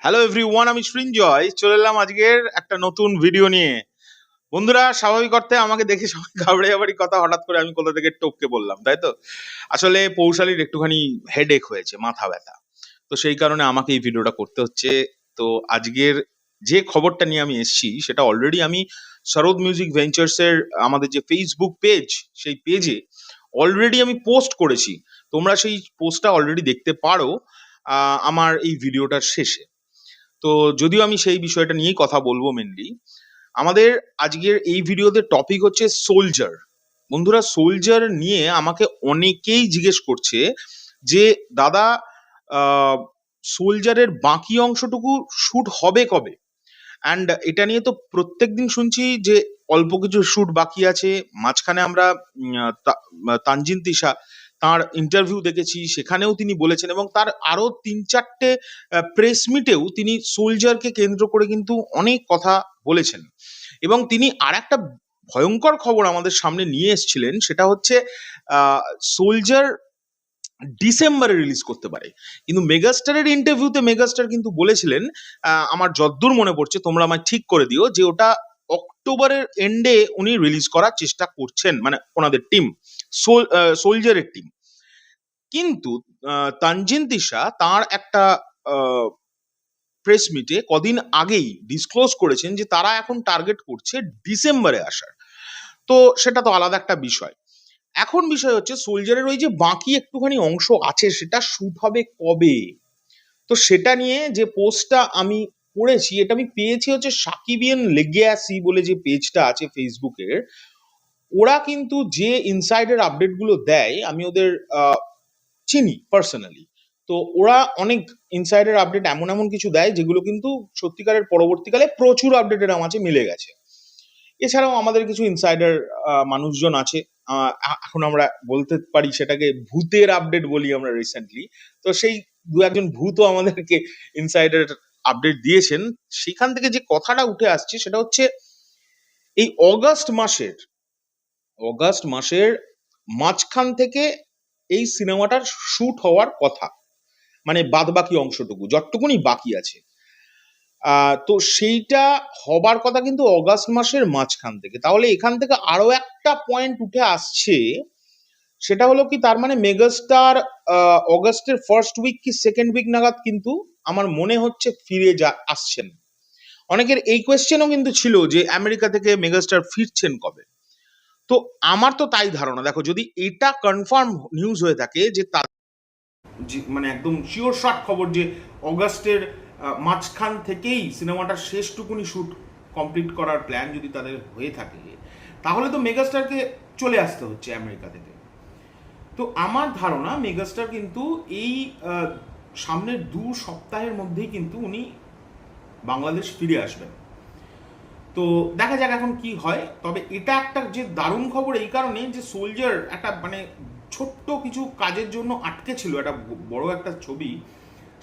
Hello everyone, আমি সৃঞ্জয় চলে এলাম আজকের একটা নতুন ভিডিও নিয়ে। বন্ধুরা, স্বাভাবিক অর্থে আমাকে দেখে সবাই ঘাবড়ে যাবারই কথা, হঠাৎ করে আমি কোথা থেকে টপকে বললাম, তাই তো? আসলে পৌশালীর একটুখানি হেডেক হয়েছে, মাথা ব্যথা। তো সেই কারণে আমাকে এই ভিডিওটা করতে হচ্ছে। তো আজকের যে খবরটা নিয়ে আমি এসেছি সেটা অলরেডি আমি সরোদ মিউজিক ভেঞ্চার্সের আমাদের যে ফেসবুক পেজ, সেই পেজে অলরেডি আমি পোস্ট করেছি। তোমরা সেই পোস্টটা অলরেডি দেখতে পারো আমার এই ভিডিওটার শেষে। তো যদিও আমি সেই বিষয়টা নিয়েই কথা বলবো মেনলি। আমাদের আজকের এই ভিডিওতে টপিক হচ্ছে সোলজার। বন্ধুরা, সোলজার নিয়ে আমাকে অনেকেই জিজ্ঞেস করছে যে দাদা, সোলজারের বাকি অংশটুকু শুট হবে কবে? অ্যান্ড এটা নিয়ে তো প্রত্যেকদিন শুনছি যে অল্প কিছু শুট বাকি আছে। মাঝখানে আমরা তানজিন তিশা তার ইন্টারভিউ দেখেছি, সেখানেও তিনি বলেছেন, এবং তার আরো ৩-৪টে প্রেস মিটেও তিনি সোলজারকে কেন্দ্র করে কিন্তু অনেক কথা বলেছেন। এবং তিনি আর একটা ভয়ঙ্কর খবর আমাদের সামনে নিয়ে এসেছিলেন, সেটা হচ্ছে সোলজার ডিসেম্বরে রিলিজ করতে পারে। কিন্তু মেগাস্টারের ইন্টারভিউতে মেগাস্টার কিন্তু বলেছিলেন, আমার যদ্দূর মনে পড়ছে, তোমরা আমায় ঠিক করে দিও, যে ওটা অক্টোবরের এন্ডে উনি রিলিজ করার চেষ্টা করছেন, মানে ওনাদের টিম, সোলজারের টিম। কিন্তু তানজিন তিশা তার একটা প্রেস মিটে কদিন আগেই ডিসক্লোজ করেছেন যে তারা এখন টার্গেট করছে ডিসেম্বরে আসার। তো সেটা তো আলাদা একটা বিষয়। এখন বিষয় হচ্ছে সোলজারের ওই যে বাকি একটুখানি অংশ আছে, সেটা শুট হবে কবে? তো সেটা নিয়ে যে পোস্টটা আমি করেছি, এটা আমি পেয়েছি হচ্ছে সাকিবিয়ান লেগেসি বলে যে পেজটা আছে ফেসবুকের। ওরা কিন্তু যে ইনসাইডার আপডেটগুলো দেয়, আমি ওদের চিনি পার্সোনালি। তো ওরা অনেক ইনসাইডার আপডেট এমন এমন কিছু দেয় যেগুলো কিন্তু সত্যিকারের পরবর্তীকালে প্রচুর আপডেটের মাঝে মিলে গেছে। এছাড়াও আমাদের কিছু ইনসাইডার মানুষজন আছে, এখন আমরা বলতে পারি সেটাকে ভূতের আপডেট বলি আমরা রিসেন্টলি। তো সেই দু একজন ভূতও আমাদেরকে ইনসাইডার আপডেট দিয়েছেন। সেখান থেকে যে কথাটা উঠে আসছে সেটা হচ্ছে এই অগাস্ট মাসের মাঝখান থেকে এই সিনেমাটার শুট হওয়ার কথা, মানে বাদ বাকি অংশটুকু যতটুকুনি বাকি আছে। তো সেইটা হবার কথা কিন্তু অগাস্ট মাসের মাঝখান থেকে। তাহলে এখান থেকে আরো একটা পয়েন্ট উঠে আসছে, সেটা হলো কি, তার মানে মেগাস্টার অগাস্টের ফার্স্ট উইক কি সেকেন্ড উইক নাগাদ কিন্তু আমার মনে হচ্ছে ফিরে আসছেন। অনেকের এই কোয়েশ্চেনও কিন্তু ছিল যে আমেরিকা থেকে মেগাস্টার ফিরছেন কবে। তো আমার তো তাই ধারণা, দেখো, যদি এটা কনফার্ম নিউজ হয়ে থাকে যে মানে একদম শিওর শর্ট খবর যে অগাস্টের মাঝখান থেকেই সিনেমাটার শেষটুকুনি শুট কমপ্লিট করার প্ল্যান যদি তাদের হয়ে থাকে, তাহলে তো মেগাস্টারকে চলে আসতে হচ্ছে আমেরিকা থেকে। তো আমার ধারণা মেগাস্টার কিন্তু এই সামনের 2 সপ্তাহের মধ্যেই কিন্তু উনি বাংলাদেশ ফিরে আসবেন। তো দেখা যাক এখন কি হয়। তবে এটা একটা যে দারুণ খবর এই কারণে যে সোলজার একটা মানে ছোট্ট কিছু কাজের জন্য আটকে ছিল, একটা বড় একটা ছবি,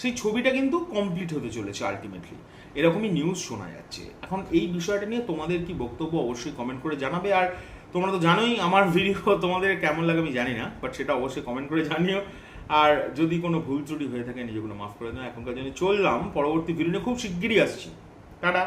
সেই ছবিটা কিন্তু কমপ্লিট হতে চলেছে আলটিমেটলি, এরকমই নিউজ শোনা যাচ্ছে। এখন এই বিষয়টা নিয়ে তোমাদের কি বক্তব্য অবশ্যই কমেন্ট করে জানাবে। আর তোমরা তো জানোই আমার ভিডিও তোমাদের কেমন লাগে আমি জানি না, বাট সেটা অবশ্যই কমেন্ট করে জানিও। আর যদি কোনো ভুল ত্রুটি হয়ে থাকে নিজেগুলো মাফ করে দাও। এখনকার জন্য চললাম, পরবর্তী ভিডিও নিয়ে খুব শিগগিরই আসছি। টাটা।